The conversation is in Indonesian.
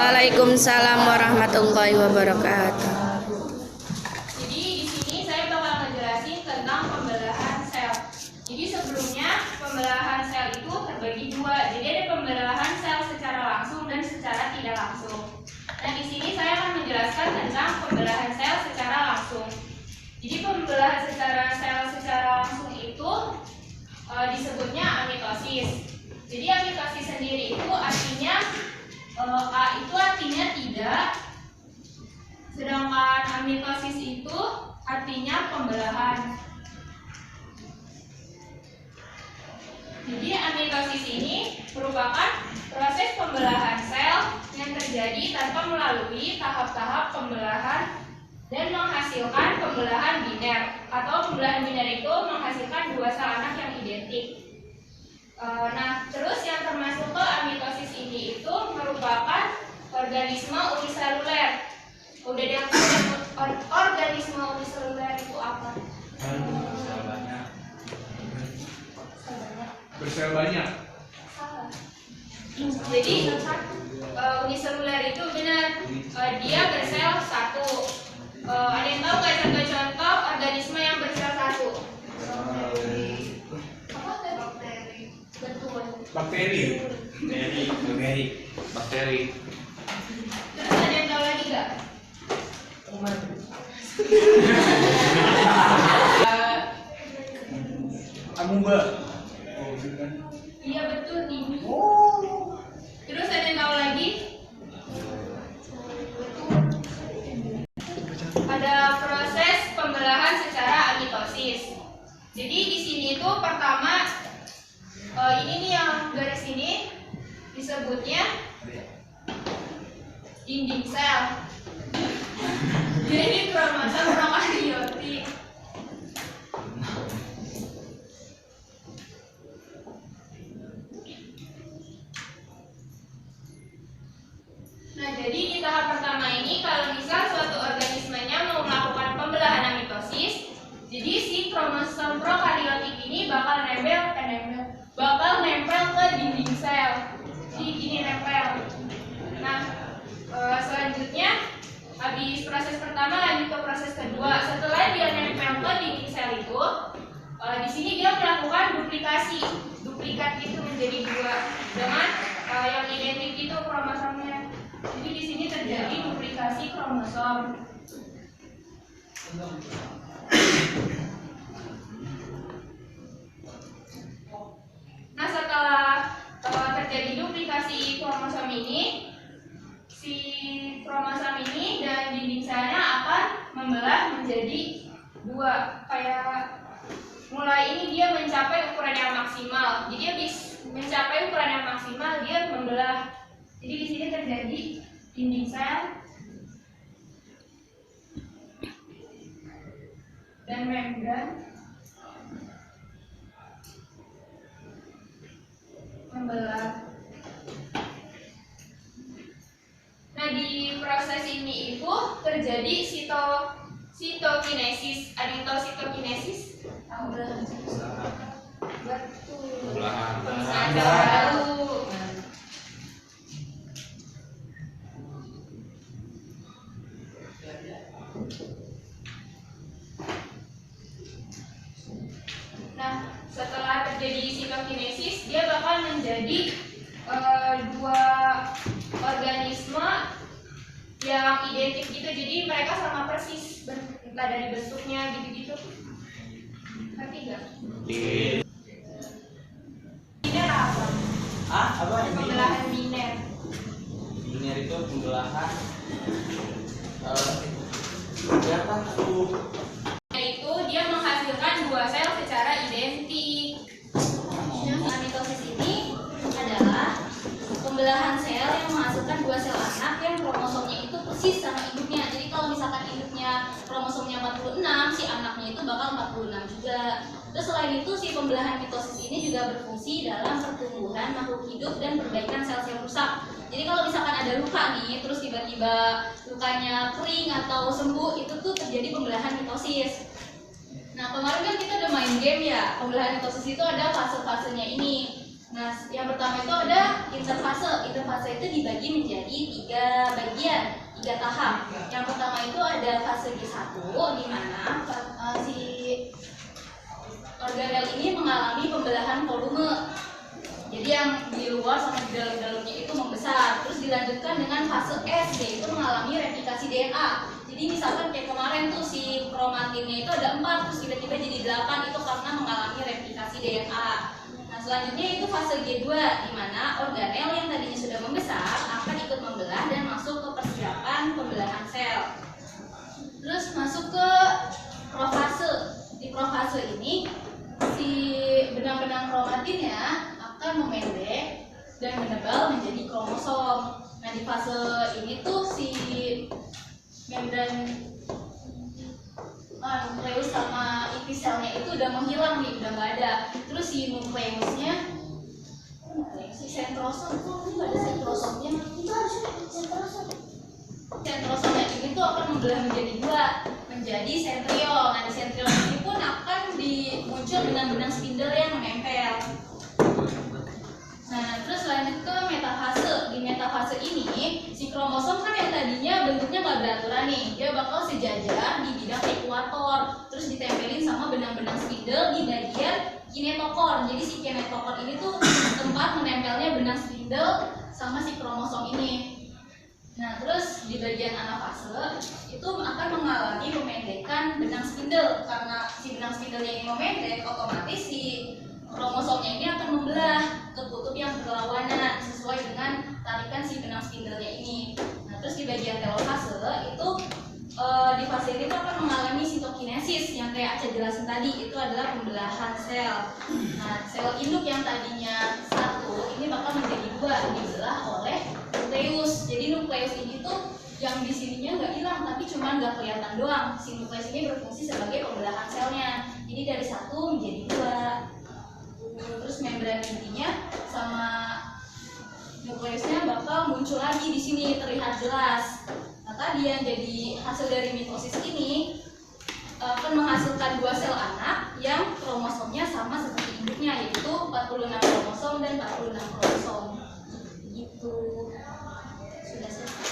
Waalaikumsalam warahmatullahi wabarakatuh. Jadi di sini saya bakal ngejelasin tentang pembelahan sel. Jadi sebelumnya pembelahan sel itu terbagi dua. Jadi ada pembelahan sel secara langsung dan secara tidak langsung. Nah di sini saya akan menjelaskan tentang pembelahan sel secara langsung. Jadi pembelahan sel secara langsung itu disebutnya amitosis. Jadi amitosis sendiri itu artinya A itu artinya tidak, sedangkan amitosis itu artinya pembelahan. Jadi amitosis ini merupakan proses pembelahan sel yang terjadi tanpa melalui tahap-tahap pembelahan dan menghasilkan pembelahan biner. Atau pembelahan biner itu menghasilkan dua sel anak yang identik. Nah, terus yang termasuk ke amitosis ini itu merupakan organisme uniseluler. Udah ada yang tahu organisme uniseluler itu apa? Bersel banyak. Salah. Jadi uniseluler itu benar, dia bersel satu. Ada yang tahu nggak contoh-contoh organisme yang bersel satu? Bakteri. Terus ada yang tahu lagi nggak? Amuba. Iya betul nih. Terus ada yang tahu lagi? Ada proses pembelahan secara amitosis. Jadi di sini itu pertama ini nih yang garis ini disebutnya dinding sel. Jadi kromosom prokariotik. Nah, jadi di tahap pertama ini kalau misal suatu organismenya mau melakukan pembelahan amitosis, jadi si kromosom prokariotik ini bakal nempel ke dinding sel. Jadi gini nempel. Nah, selanjutnya habis proses pertama lanjut ke proses kedua. Setelah dia nempel ke dinding sel itu, di sini dia melakukan duplikasi. Duplikat itu menjadi dua dengan yang identik itu kromosomnya. Jadi di sini terjadi duplikasi kromosom. Nah, setelah terjadi duplikasi kromosom ini, si kromosom ini dan dinding selnya akan membelah menjadi dua. Kayak mulai ini dia mencapai ukuran yang maksimal. Jadi habis mencapai ukuran yang maksimal dia membelah. Jadi di sini terjadi dinding sel dan membran membelah. Nah, di proses ini itu terjadi sitokinesis. Ada yang tahu sitokinesis? Tahu belum? Betul. Tahu. Nah, setelah terjadi sitokinesis, dia bakal menjadi dua organisme yang identik gitu. Jadi mereka sama persis, entah dari bentuknya gitu-gitu. Ngerti nggak? Biner apa? Apa yang Pembelahan biner. biner itu pembelahan berapa tuh? Yaitu dia menghasilkan dua sel secara identik. Amitosis ini adalah pembelahan sel yang menghasilkan dua sel anak yang kromosomnya itu persis sama induknya. Jadi kalau misalkan induknya kromosomnya 46, si anaknya itu bakal 46 juga. Terus selain itu si pembelahan mitosis ini juga berfungsi dalam pertumbuhan makhluk hidup dan perbaikan sel-sel rusak. Jadi kalau misalkan ada luka nih, terus tiba-tiba lukanya kering atau sembuh, itu tuh terjadi pembelahan mitosis. Nah, kemarin kan kita udah main game ya, pembelahan mitosis itu ada fase-fasenya ini. Nah, yang pertama itu ada interfase. Interfase itu dibagi menjadi 3 bagian, 3 tahap. Yang pertama itu ada fase G1 di mana si organel ini mengalami pembelahan volume. Jadi yang di luar sama di dalam-dalamnya itu membesar. Terus dilanjutkan dengan fase S, yaitu mengalami replikasi DNA. Jadi misalkan kayak kemarin tuh si kromatinnya itu ada 4, terus tiba-tiba jadi 8, itu karena mengalami replikasi DNA. Nah, selanjutnya itu fase G2, di mana organel yang tadinya sudah membesar akan ikut membelah dan masuk ke persiapan pembelahan sel. Terus masuk ke profase. Di profase ini si benang-benang kromatinnya akan memendek dan menebal menjadi kromosom. Nah, di fase ini tuh si membran nukleus sama inti selnya itu udah menghilang nih, udah nggak ada. Terus si nukleusnya, si sentrosom, kok ini nggak ada sentrosomnya? Itu harusnya sentrosom. Sentrosomnya ini tuh akan membelah menjadi 2, menjadi sentriol. Nah, di sentriol ini pun akan muncul benang-benang spindle yang menempel. Nah, terus lanjut ke metafase. Di metafase ini, si kromosom kan yang tadinya bentuknya nggak beraturan nih, dia bakal sejajar di bidang ekuator, terus ditempelin sama benang-benang spindle di bagian kinetokor. Jadi si kinetokor ini tuh tempat menempelnya benang spindle sama si kromosom ini. Nah, terus di bagian anafase itu akan mengalami pemendekan benang spindle. Karena si benang spindlenya ini memendek, otomatis si kromosomnya ini akan membelah ke kutub yang berlawanan sesuai dengan tarikan si benang spindlenya ini. Nah, terus di bagian telofase itu di fase ini tuh akan mengalami sitokinesis yang kayak Aca jelasin tadi, itu adalah pembelahan sel. Nah, sel induk yang tadinya 1 ini bakal menjadi 2, dibelah oleh nukleus. Jadi nukleus ini tuh yang di sininya nggak hilang, tapi cuma nggak kelihatan doang. Si nukleus ini berfungsi sebagai pembelahan selnya. Jadi dari 1 menjadi 2. Terus membran intinya sama nukleusnya bakal muncul lagi di sini, terlihat jelas. Nah, tadi yang jadi hasil dari mitosis ini akan menghasilkan 2 sel anak yang kromosomnya sama seperti induknya, yaitu 46 kromosom dan 46 kromosom. Gitu. Sudah selesai.